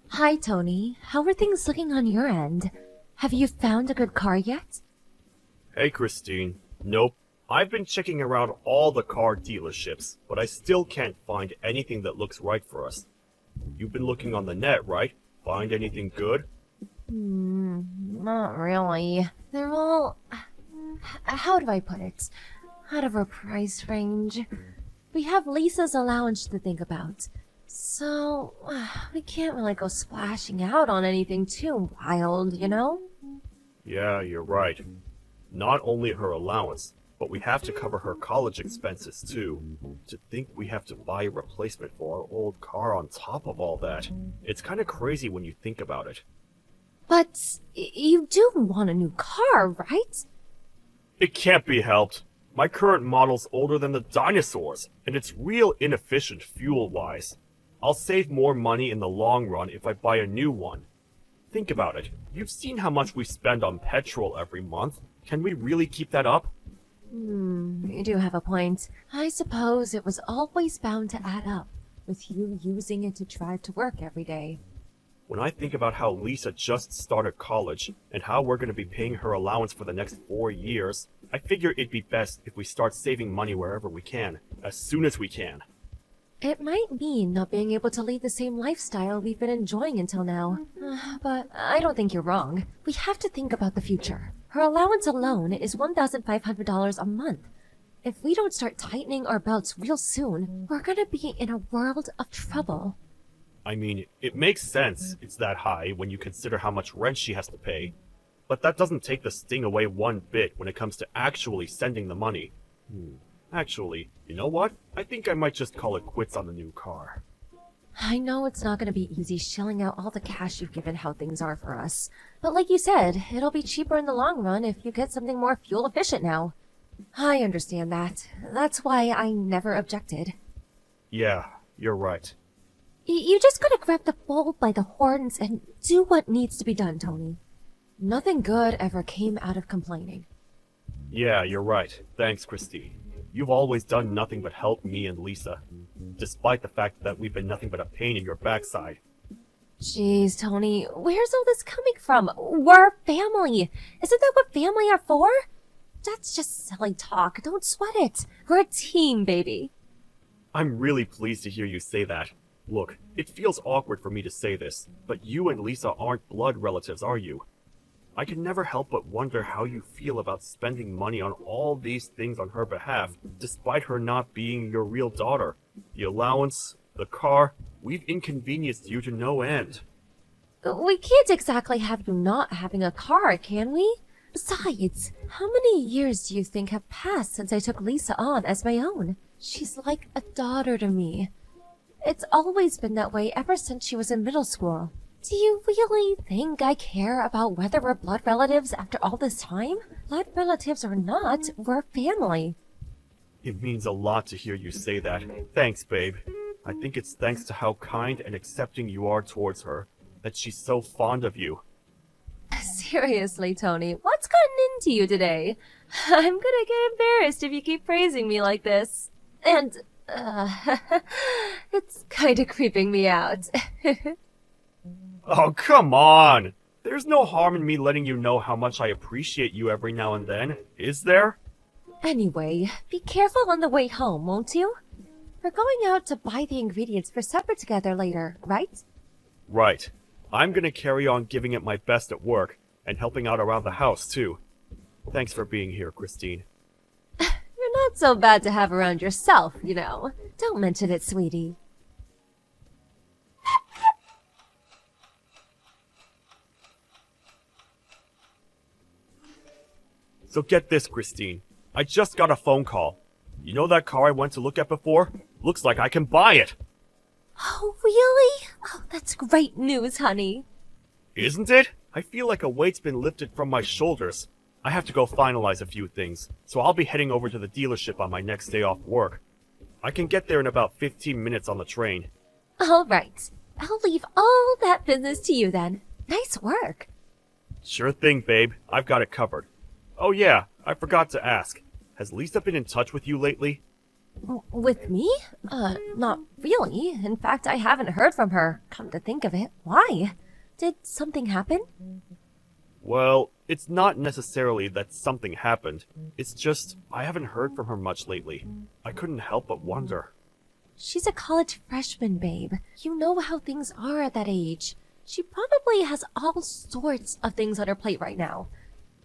Hi, Tony. How are things looking on your end? Have you found a good car yet? Hey, Christine. Nope. I've been checking around all the car dealerships, but I still can't find anything that looks right for us. You've been looking on the net, right? Find anything good? Not really. They're all... How do I put it? Out of our price range. We have Lisa's allowance to think about. So, we can't really go splashing out on anything too wild, you know? Yeah, you're right. Not only her allowance, but we have to cover her college expenses too. To think we have to buy a replacement for our old car on top of all that. It's kind of crazy when you think about it. But you do want a new car, right? It can't be helped. My current model's older than the dinosaurs, and it's real inefficient fuel-wise. I'll save more money in the long run if I buy a new one. Think about it. You've seen how much we spend on petrol every month. Can we really keep that up? You do have a point. I suppose it was always bound to add up, with you using it to drive to work every day. When I think about how Lisa just started college, and how we're going to be paying her allowance for the next 4 years, I figure it'd be best if we start saving money wherever we can, as soon as we can. It might mean not being able to lead the same lifestyle we've been enjoying until now. But I don't think you're wrong. We have to think about the future. Her allowance alone is $1,500 a month. If we don't start tightening our belts real soon, we're gonna be in a world of trouble. I mean, it makes sense it's that high when you consider how much rent she has to pay. But that doesn't take the sting away one bit when it comes to actually sending the money. Actually, you know what? I think I might just call it quits on the new car. I know it's not gonna be easy shelling out all the cash you've given how things are for us. But like you said, it'll be cheaper in the long run if you get something more fuel efficient now. I understand that. That's why I never objected. Yeah, you're right. You just gotta grab the bull by the horns and do what needs to be done, Tony. Nothing good ever came out of complaining. Yeah, you're right. Thanks, Christine. You've always done nothing but help me and Lisa, despite the fact that we've been nothing but a pain in your backside. Jeez, Tony, where's all this coming from? We're family. Isn't that what family are for? That's just silly talk. Don't sweat it. We're a team, baby. I'm really pleased to hear you say that. Look, it feels awkward for me to say this, but you and Lisa aren't blood relatives, are you? I can never help but wonder how you feel about spending money on all these things on her behalf, despite her not being your real daughter. The allowance, the car, we've inconvenienced you to no end. We can't exactly have you not having a car, can we? Besides, how many years do you think have passed since I took Lisa on as my own? She's like a daughter to me. It's always been that way ever since she was in middle school. Do you really think I care about whether we're blood relatives after all this time? Blood relatives or not, we're family. It means a lot to hear you say that. Thanks, babe. I think it's thanks to how kind and accepting you are towards her, that she's so fond of you. Seriously, Tony, what's gotten into you today? I'm gonna get embarrassed if you keep praising me like this. And, it's kinda creeping me out. Oh, come on! There's no harm in me letting you know how much I appreciate you every now and then, is there? Anyway, be careful on the way home, won't you? We're going out to buy the ingredients for supper together later, right? Right. I'm gonna carry on giving it my best at work, and helping out around the house, too. Thanks for being here, Christine. You're not so bad to have around yourself, you know. Don't mention it, sweetie. So get this, Christine. I just got a phone call. You know that car I went to look at before? Looks like I can buy it! Oh, really? Oh, that's great news, honey. Isn't it? I feel like a weight's been lifted from my shoulders. I have to go finalize a few things, so I'll be heading over to the dealership on my next day off work. I can get there in about 15 minutes on the train. All right. I'll leave all that business to you then. Nice work. Sure thing, babe. I've got it covered. Oh yeah, I forgot to ask. Has Lisa been in touch with you lately? With me? Not really. In fact, I haven't heard from her. Come to think of it, why? Did something happen? Well, it's not necessarily that something happened. It's just, I haven't heard from her much lately. I couldn't help but wonder. She's a college freshman, babe. You know how things are at that age. She probably has all sorts of things on her plate right now.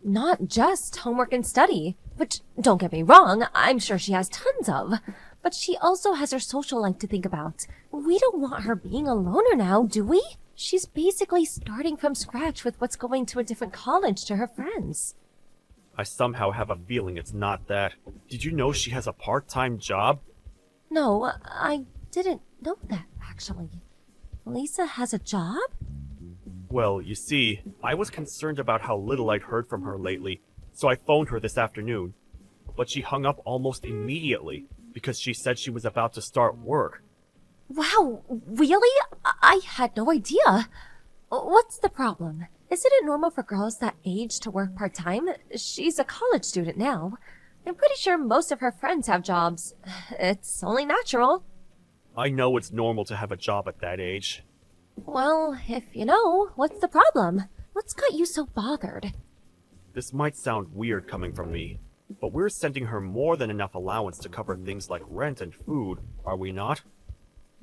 Not just homework and study, which, don't get me wrong, I'm sure she has tons of. But she also has her social life to think about. We don't want her being a loner now, do we? She's basically starting from scratch with what's going to a different college to her friends. I somehow have a feeling it's not that. Did you know she has a part-time job? No, I didn't know that, actually. Lisa has a job? Well, you see, I was concerned about how little I'd heard from her lately, so I phoned her this afternoon. But she hung up almost immediately, because she said she was about to start work. Wow, really? I had no idea. What's the problem? Isn't it normal for girls that age to work part-time? She's a college student now. I'm pretty sure most of her friends have jobs. It's only natural. I know it's normal to have a job at that age. Well, if you know, what's the problem? What's got you so bothered? This might sound weird coming from me, but we're sending her more than enough allowance to cover things like rent and food, are we not?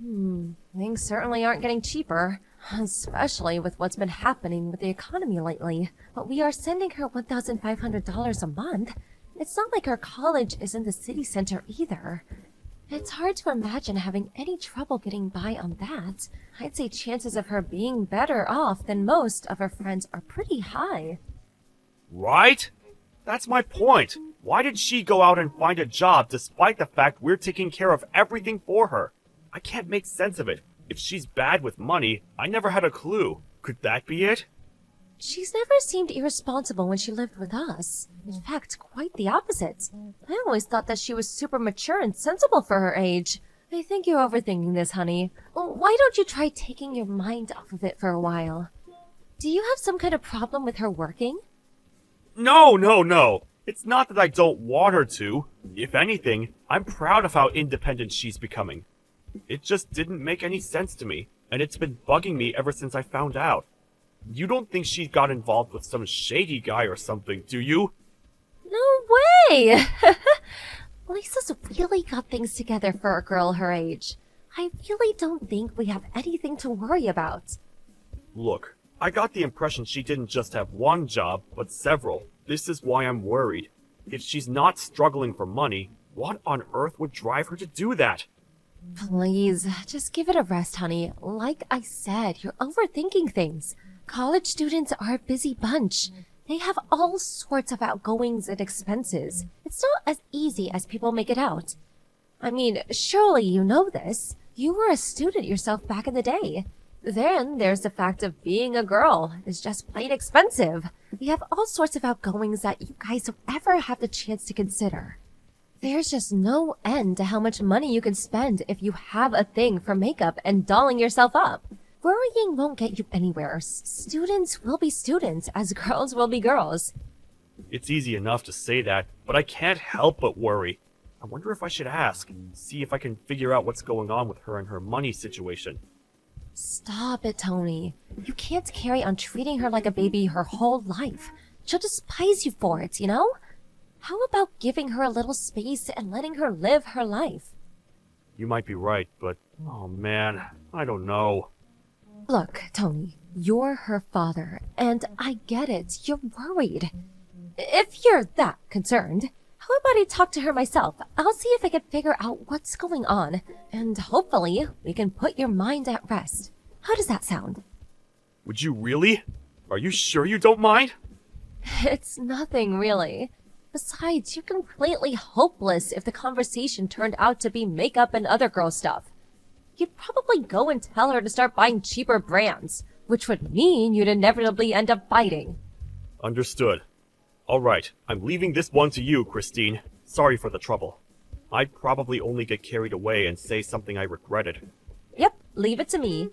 Things certainly aren't getting cheaper, especially with what's been happening with the economy lately. But we are sending her $1,500 a month. It's not like her college is in the city center either. It's hard to imagine having any trouble getting by on that. I'd say chances of her being better off than most of her friends are pretty high. Right? That's my point. Why did she go out and find a job despite the fact we're taking care of everything for her? I can't make sense of it. If she's bad with money, I never had a clue. Could that be it? She's never seemed irresponsible when she lived with us. In fact, quite the opposite. I always thought that she was super mature and sensible for her age. I think you're overthinking this, honey. Why don't you try taking your mind off of it for a while? Do you have some kind of problem with her working? No. It's not that I don't want her to. If anything, I'm proud of how independent she's becoming. It just didn't make any sense to me, and it's been bugging me ever since I found out. You don't think she got involved with some shady guy or something, do you? No way! Lisa's really got things together for a girl her age. I really don't think we have anything to worry about. Look, I got the impression she didn't just have one job, but several. This is why I'm worried. If she's not struggling for money, what on earth would drive her to do that? Please, just give it a rest, honey. Like I said, you're overthinking things. College students are a busy bunch. They have all sorts of outgoings and expenses. It's not as easy as people make it out. I mean, surely you know this. You were a student yourself back in the day. Then there's the fact of being a girl. It's just plain expensive. We have all sorts of outgoings that you guys don't ever have the chance to consider. There's just no end to how much money you can spend if you have a thing for makeup and dolling yourself up. Worrying won't get you anywhere. Students will be students, as girls will be girls. It's easy enough to say that, but I can't help but worry. I wonder if I should ask, see if I can figure out what's going on with her and her money situation. Stop it, Tony. You can't carry on treating her like a baby her whole life. She'll despise you for it, you know? How about giving her a little space and letting her live her life? You might be right, but, oh man, I don't know. Look, Tony, you're her father, and I get it. You're worried. If you're that concerned, how about I talk to her myself? I'll see if I can figure out what's going on, and hopefully we can put your mind at rest. How does that sound? Would you really? Are you sure you don't mind? It's nothing, really. Besides, you're completely hopeless if the conversation turned out to be makeup and other girl stuff. You'd probably go and tell her to start buying cheaper brands, which would mean you'd inevitably end up fighting. Understood. Alright, I'm leaving this one to you, Christine. Sorry for the trouble. I'd probably only get carried away and say something I regretted. Yep, leave it to me.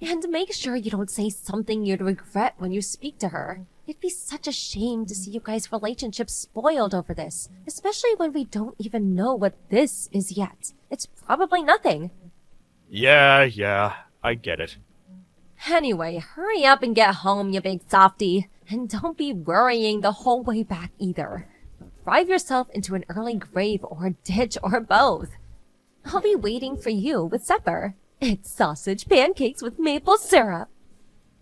And make sure you don't say something you'd regret when you speak to her. It'd be such a shame to see you guys' relationship spoiled over this, especially when we don't even know what this is yet. It's probably nothing. Yeah, I get it. Anyway, hurry up and get home, you big softy. And don't be worrying the whole way back either. Drive yourself into an early grave or a ditch or both. I'll be waiting for you with supper. It's sausage pancakes with maple syrup.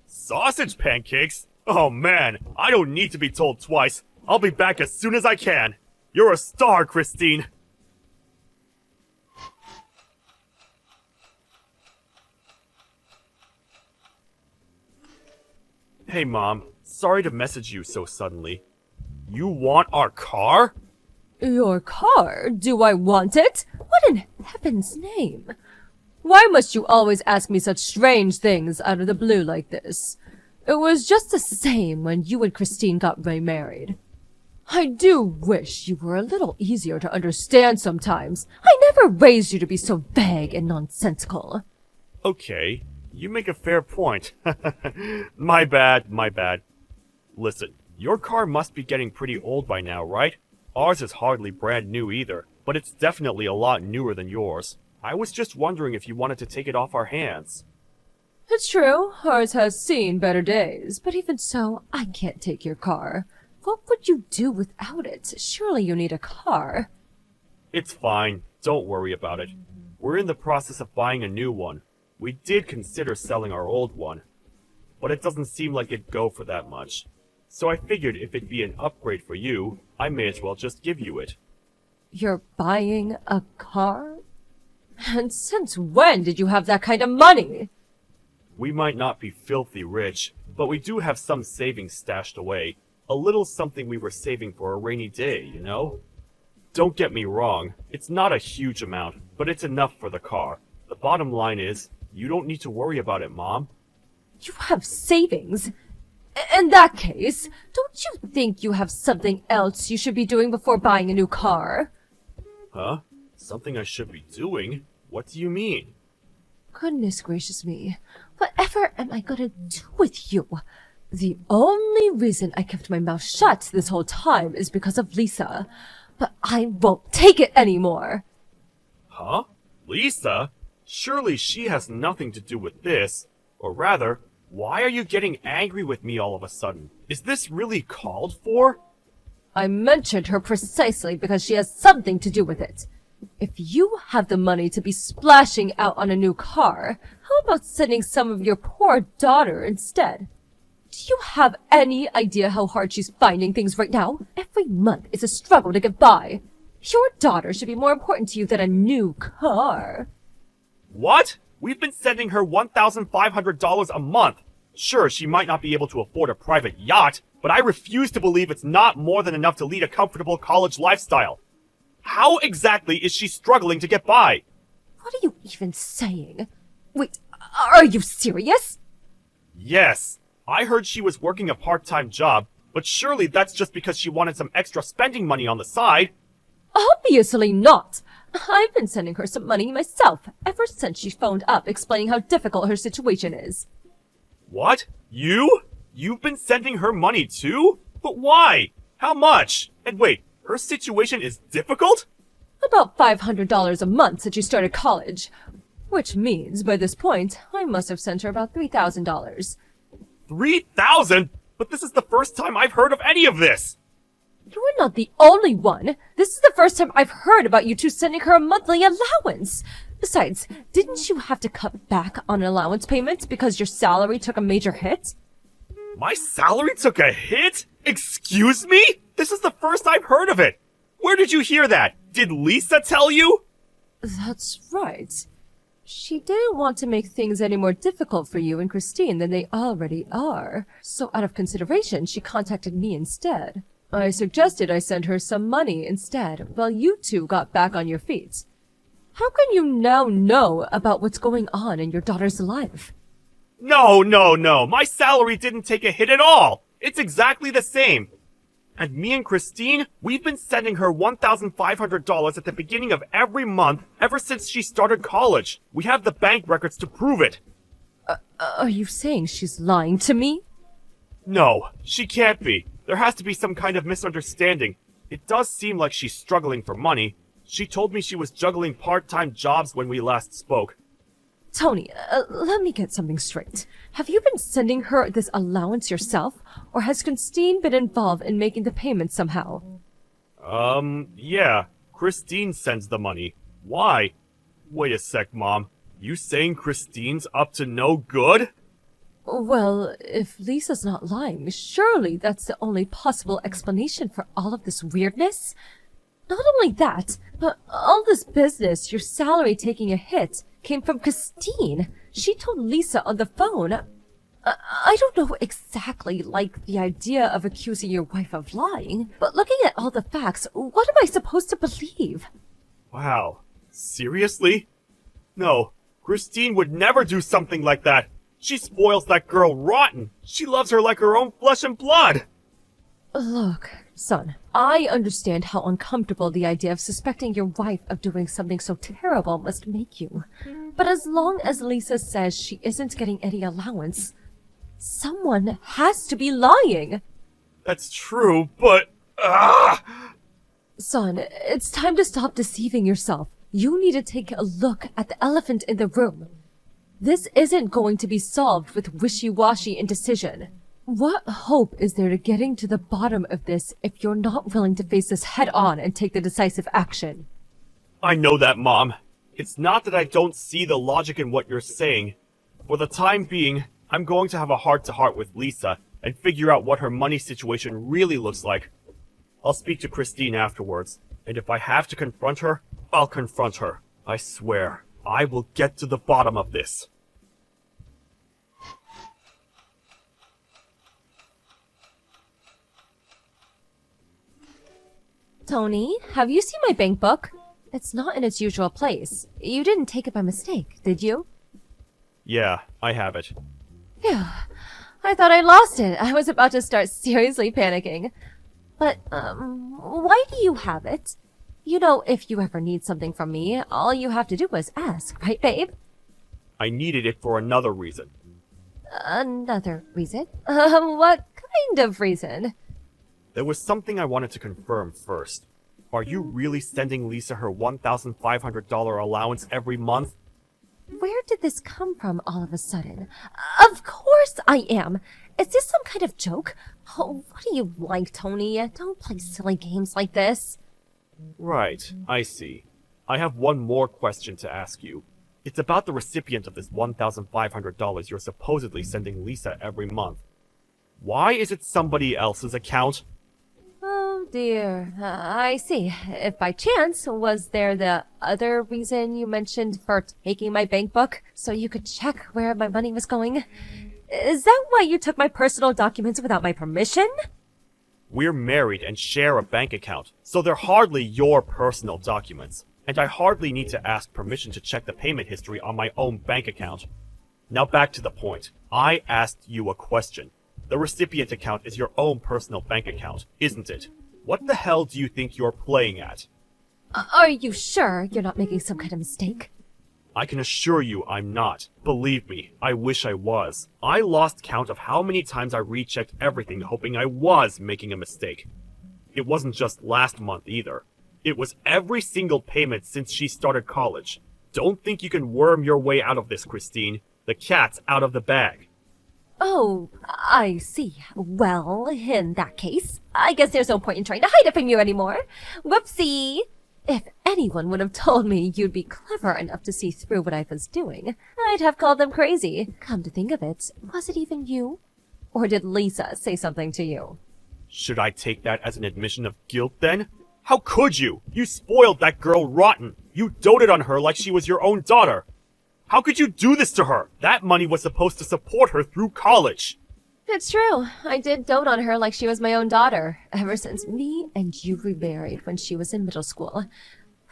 Sausage pancakes? Oh man, I don't need to be told twice. I'll be back as soon as I can. You're a star, Christine. Hey Mom, sorry to message you so suddenly. You want our car? Your car? Do I want it? What in heaven's name? Why must you always ask me such strange things out of the blue like this? It was just the same when you and Christine got remarried. I do wish you were a little easier to understand sometimes. I never raised you to be so vague and nonsensical. Okay, you make a fair point. My bad. Listen, your car must be getting pretty old by now, right? Ours is hardly brand new either, but it's definitely a lot newer than yours. I was just wondering if you wanted to take it off our hands. It's true, ours has seen better days, but even so, I can't take your car. What would you do without it? Surely you need a car. It's fine, don't worry about it. We're in the process of buying a new one. We did consider selling our old one, but it doesn't seem like it'd go for that much. So I figured if it'd be an upgrade for you, I may as well just give you it. You're buying a car? And since when did you have that kind of money? We might not be filthy rich, but we do have some savings stashed away. A little something we were saving for a rainy day, you know? Don't get me wrong, it's not a huge amount, but it's enough for the car. The bottom line is, you don't need to worry about it, Mom. You have savings? In that case, don't you think you have something else you should be doing before buying a new car? Huh? Something I should be doing? What do you mean? Goodness gracious me. Whatever am I gonna do with you? The only reason I kept my mouth shut this whole time is because of Lisa. But I won't take it anymore. Huh? Lisa? Surely she has nothing to do with this. Or rather, why are you getting angry with me all of a sudden? Is this really called for? I mentioned her precisely because she has something to do with it. If you have the money to be splashing out on a new car, how about sending some of your poor daughter instead? Do you have any idea how hard she's finding things right now? Every month is a struggle to get by. Your daughter should be more important to you than a new car. What? We've been sending her $1,500 a month. Sure, she might not be able to afford a private yacht, but I refuse to believe it's not more than enough to lead a comfortable college lifestyle. How exactly is she struggling to get by? What are you even saying? Wait, are you serious? Yes, I heard she was working a part-time job, but surely that's just because she wanted some extra spending money on the side. Obviously not. I've been sending her some money myself ever since she phoned up explaining how difficult her situation is. What? You? You've been sending her money too? But why? How much? And wait, her situation is difficult? About $500 a month since she started college. Which means, by this point, I must have sent her about $3,000. 3,000? But this is the first time I've heard of any of this! You're not the only one. This is the first time I've heard about you two sending her a monthly allowance. Besides, didn't you have to cut back on allowance payments because your salary took a major hit? My salary took a hit? Excuse me? This is the first I've heard of it. Where did you hear that? Did Lisa tell you? That's right. She didn't want to make things any more difficult for you and Christine than they already are. So out of consideration, she contacted me instead. I suggested I send her some money instead, while you two got back on your feet. How can you now know about what's going on in your daughter's life? No. My salary didn't take a hit at all. It's exactly the same. And me and Christine, we've been sending her $1,500 at the beginning of every month ever since she started college. We have the bank records to prove it. Are you saying she's lying to me? No, she can't be. There has to be some kind of misunderstanding. It does seem like she's struggling for money. She told me she was juggling part-time jobs when we last spoke. Tony, let me get something straight. Have you been sending her this allowance yourself, or has Christine been involved in making the payments somehow? Yeah. Christine sends the money. Why? Wait a sec, Mom. You saying Christine's up to no good? Well, if Lisa's not lying, surely that's the only possible explanation for all of this weirdness. Not only that, but all this business, your salary taking a hit, came from Christine. She told Lisa on the phone. I don't know exactly like the idea of accusing your wife of lying, but looking at all the facts, what am I supposed to believe? Wow. Seriously? No, Christine would never do something like that. She spoils that girl rotten. She loves her like her own flesh and blood. Look, son, I understand how uncomfortable the idea of suspecting your wife of doing something so terrible must make you. But as long as Lisa says she isn't getting any allowance, someone has to be lying. That's true, but... Son, it's time to stop deceiving yourself. You need to take a look at the elephant in the room. This isn't going to be solved with wishy-washy indecision. What hope is there to getting to the bottom of this if you're not willing to face this head-on and take the decisive action? I know that, Mom. It's not that I don't see the logic in what you're saying. For the time being, I'm going to have a heart-to-heart with Lisa and figure out what her money situation really looks like. I'll speak to Christine afterwards, and if I have to confront her, I'll confront her. I swear, I will get to the bottom of this. Tony, have you seen my bank book? It's not in its usual place. You didn't take it by mistake, did you? Yeah, I have it. Phew. I thought I lost it. I was about to start seriously panicking. But, why do you have it? You know, if you ever need something from me, all you have to do is ask, right, babe? I needed it for another reason. Another reason? What kind of reason? There was something I wanted to confirm first. Are you really sending Lisa her $1,500 allowance every month? Where did this come from all of a sudden? Of course I am! Is this some kind of joke? Oh, what do you like, Tony? Don't play silly games like this. Right, I see. I have one more question to ask you. It's about the recipient of this $1,500 you're supposedly sending Lisa every month. Why is it somebody else's account? Oh dear, I see. If by chance, was there the other reason you mentioned for taking my bank book, so you could check where my money was going? Is that why you took my personal documents without my permission? We're married and share a bank account, so they're hardly your personal documents, and I hardly need to ask permission to check the payment history on my own bank account. Now back to the point. I asked you a question. The recipient account is your own personal bank account, isn't it? What the hell do you think you're playing at? Are you sure you're not making some kind of mistake? I can assure you I'm not. Believe me, I wish I was. I lost count of how many times I rechecked everything hoping I was making a mistake. It wasn't just last month either. It was every single payment since she started college. Don't think you can worm your way out of this, Christine. The cat's out of the bag. Oh, I see. Well, in that case, I guess there's no point in trying to hide it from you anymore. Whoopsie! If anyone would have told me you'd be clever enough to see through what I was doing, I'd have called them crazy. Come to think of it, was it even you? Or did Lisa say something to you? Should I take that as an admission of guilt then? How could you? You spoiled that girl rotten. You doted on her like she was your own daughter. How could you do this to her? That money was supposed to support her through college. It's true. I did dote on her like she was my own daughter, ever since me and you remarried when she was in middle school.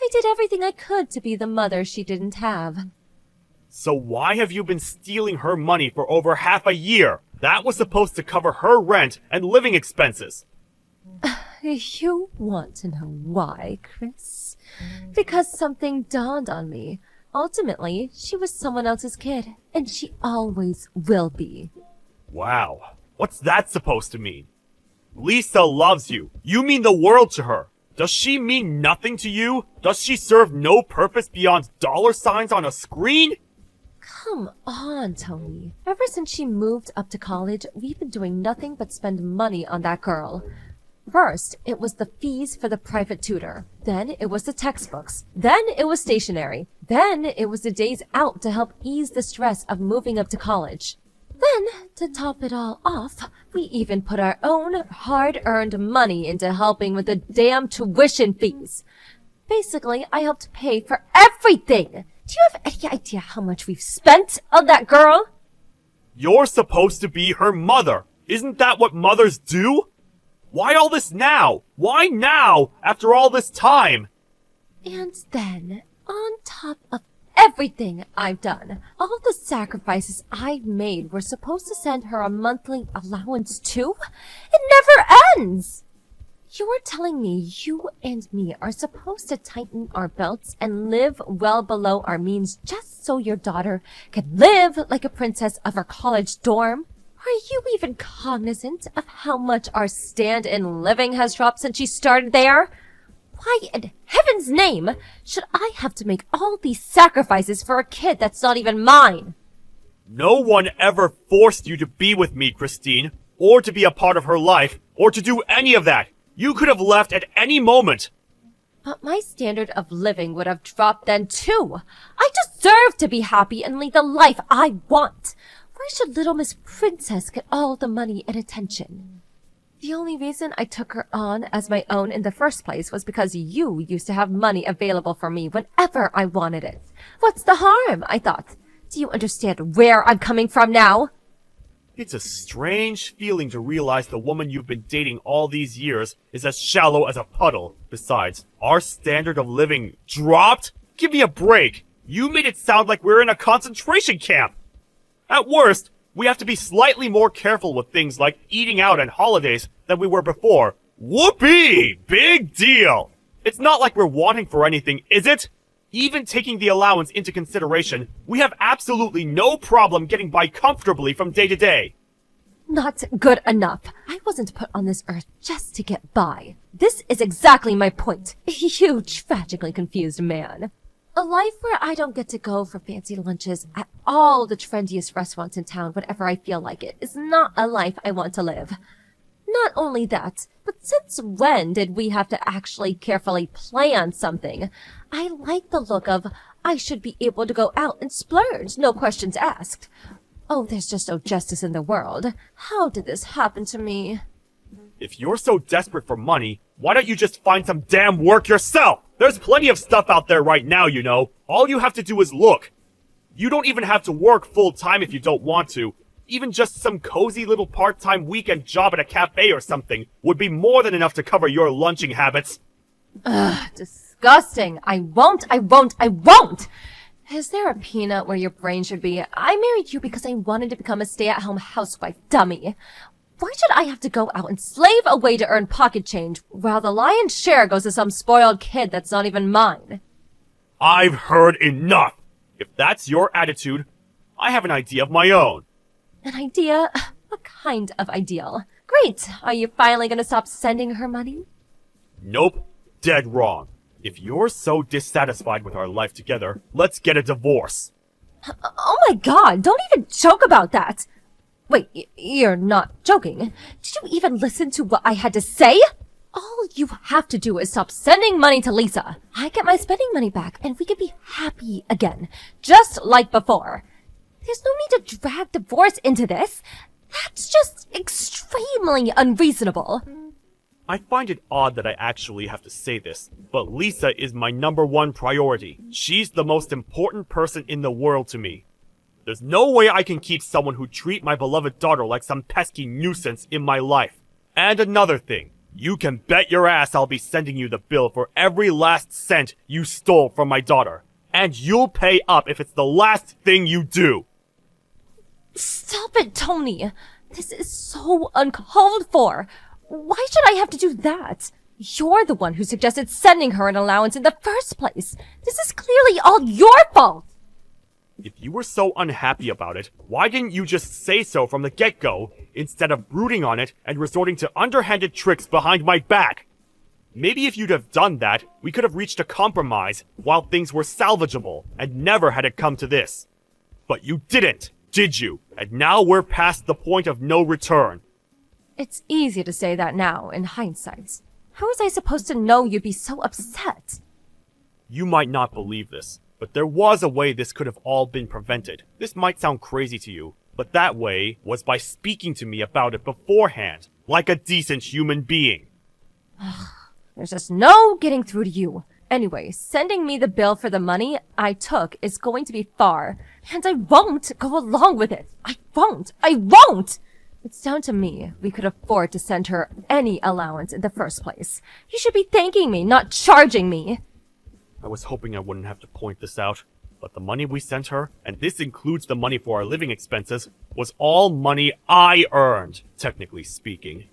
I did everything I could to be the mother she didn't have. So why have you been stealing her money for over half a year? That was supposed to cover her rent and living expenses. You want to know why, Chris? Because something dawned on me. Ultimately, she was someone else's kid, and she always will be. Wow. What's that supposed to mean? Lisa loves you. You mean the world to her. Does she mean nothing to you? Does she serve no purpose beyond dollar signs on a screen? Come on, Tony. Ever since she moved up to college, we've been doing nothing but spend money on that girl. First, it was the fees for the private tutor. Then it was the textbooks. Then it was stationery. Then it was the days out to help ease the stress of moving up to college. Then, to top it all off, we even put our own hard-earned money into helping with the damn tuition fees. Basically, I helped pay for everything. Do you have any idea how much we've spent on that girl? You're supposed to be her mother. Isn't that what mothers do? Why all this now? Why now, after all this time? And then, on top of everything I've done, all the sacrifices I've made were supposed to send her a monthly allowance too? It never ends! You're telling me you and me are supposed to tighten our belts and live well below our means just so your daughter can live like a princess of her college dorm? Are you even cognizant of how much our stand-in living has dropped since she started there? Why in heaven's name should I have to make all these sacrifices for a kid that's not even mine? No one ever forced you to be with me, Christine, or to be a part of her life, or to do any of that. You could have left at any moment. But my standard of living would have dropped then too. I deserve to be happy and lead the life I want. Why should little Miss Princess get all the money and attention? The only reason I took her on as my own in the first place was because you used to have money available for me whenever I wanted it. What's the harm, I thought. Do you understand where I'm coming from now? It's a strange feeling to realize the woman you've been dating all these years is as shallow as a puddle. Besides, our standard of living dropped? Give me a break. You made it sound like we're in a concentration camp. At worst, we have to be slightly more careful with things like eating out and holidays than we were before. Whoopee! Big deal! It's not like we're wanting for anything, is it? Even taking the allowance into consideration, we have absolutely no problem getting by comfortably from day to day. Not good enough. I wasn't put on this earth just to get by. This is exactly my point. You tragically confused man. A life where I don't get to go for fancy lunches at all the trendiest restaurants in town whenever I feel like it is not a life I want to live. Not only that, but since when did we have to actually carefully plan something? I like the look of, I should be able to go out and splurge, no questions asked. Oh, there's just no justice in the world. How did this happen to me? If you're so desperate for money, why don't you just find some damn work yourself? There's plenty of stuff out there right now, you know. All you have to do is look. You don't even have to work full-time if you don't want to. Even just some cozy little part-time weekend job at a cafe or something would be more than enough to cover your lunching habits. Ugh, disgusting. I won't! Is there a peanut where your brain should be? I married you because I wanted to become a stay-at-home housewife, dummy. Why should I have to go out and slave away to earn pocket change, while the lion's share goes to some spoiled kid that's not even mine? I've heard enough! If that's your attitude, I have an idea of my own. An idea? What kind of ideal? Great! Are you finally gonna stop sending her money? Nope. Dead wrong. If you're so dissatisfied with our life together, let's get a divorce. Oh my god, don't even joke about that! Wait, you're not joking. Did you even listen to what I had to say? All you have to do is stop sending money to Lisa. I get my spending money back, and we can be happy again. Just like before. There's no need to drag divorce into this. That's just extremely unreasonable. I find it odd that I actually have to say this, but Lisa is my #1 priority. She's the most important person in the world to me. There's no way I can keep someone who treat my beloved daughter like some pesky nuisance in my life. And another thing, you can bet your ass I'll be sending you the bill for every last cent you stole from my daughter. And you'll pay up if it's the last thing you do. Stop it, Tony. This is so uncalled for. Why should I have to do that? You're the one who suggested sending her an allowance in the first place. This is clearly all your fault. If you were so unhappy about it, why didn't you just say so from the get-go, instead of brooding on it and resorting to underhanded tricks behind my back? Maybe if you'd have done that, we could have reached a compromise while things were salvageable, and never had it come to this. But you didn't, did you? And now we're past the point of no return. It's easy to say that now, in hindsight. How was I supposed to know you'd be so upset? You might not believe this, but there was a way this could have all been prevented. This might sound crazy to you, but that way was by speaking to me about it beforehand, like a decent human being. There's just no getting through to you. Anyway, sending me the bill for the money I took is going to be far, and I won't go along with it. I won't! It's down to me. We could afford to send her any allowance in the first place. You should be thanking me, not charging me. I was hoping I wouldn't have to point this out, but the money we sent her, and this includes the money for our living expenses, was all money I earned, technically speaking.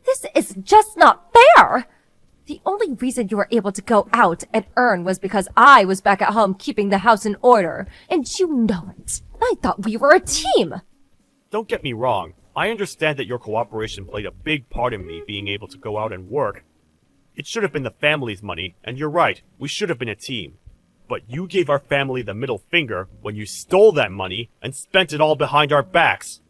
This is just not fair! The only reason you were able to go out and earn was because I was back at home keeping the house in order, and you know it. I thought we were a team! Don't get me wrong, I understand that your cooperation played a big part in me being able to go out and work. It should have been the family's money, and you're right, we should have been a team. But you gave our family the middle finger when you stole that money and spent it all behind our backs.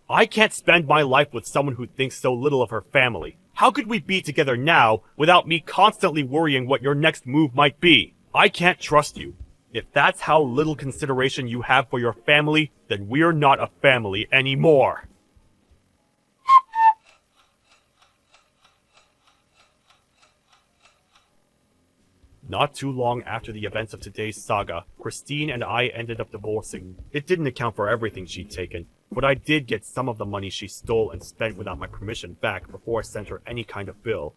I can't spend my life with someone who thinks so little of her family. How could we be together now without me constantly worrying what your next move might be? I can't trust you. If that's how little consideration you have for your family, then we're not a family anymore. Not too long after the events of today's saga, Christine and I ended up divorcing. It didn't account for everything she'd taken, but I did get some of the money she stole and spent without my permission back before I sent her any kind of bill.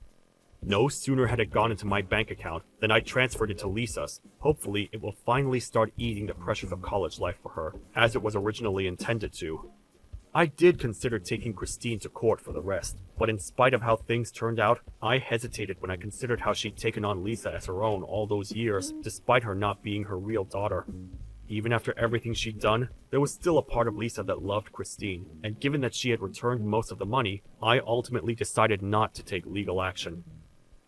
No sooner had it gone into my bank account than I transferred it to Lisa's. Hopefully, it will finally start easing the pressures of college life for her, as it was originally intended to. I did consider taking Christine to court for the rest, but in spite of how things turned out, I hesitated when I considered how she'd taken on Lisa as her own all those years, despite her not being her real daughter. Even after everything she'd done, there was still a part of Lisa that loved Christine, and given that she had returned most of the money, I ultimately decided not to take legal action.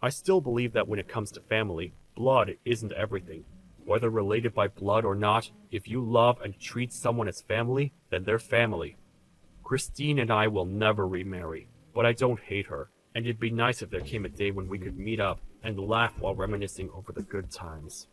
I still believe that when it comes to family, blood isn't everything. Whether related by blood or not, if you love and treat someone as family, then they're family. Christine and I will never remarry, but I don't hate her, and it'd be nice if there came a day when we could meet up and laugh while reminiscing over the good times.